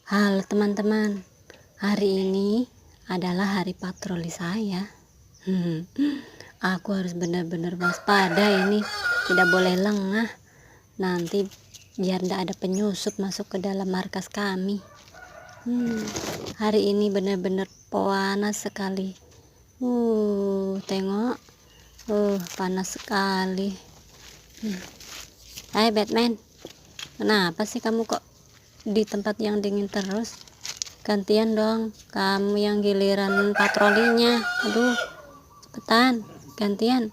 Halo teman-teman, hari ini adalah hari patroli saya. Aku harus benar-benar waspada ini, tidak boleh lengah. Nanti biar tidak ada penyusup masuk ke dalam markas kami. Hari ini benar-benar panas sekali. Tengok, panas sekali. Hai Batman, kenapa sih kamu kok di tempat yang dingin terus? Gantian dong, kamu yang giliran patrolinya. Aduh, cepetan gantian.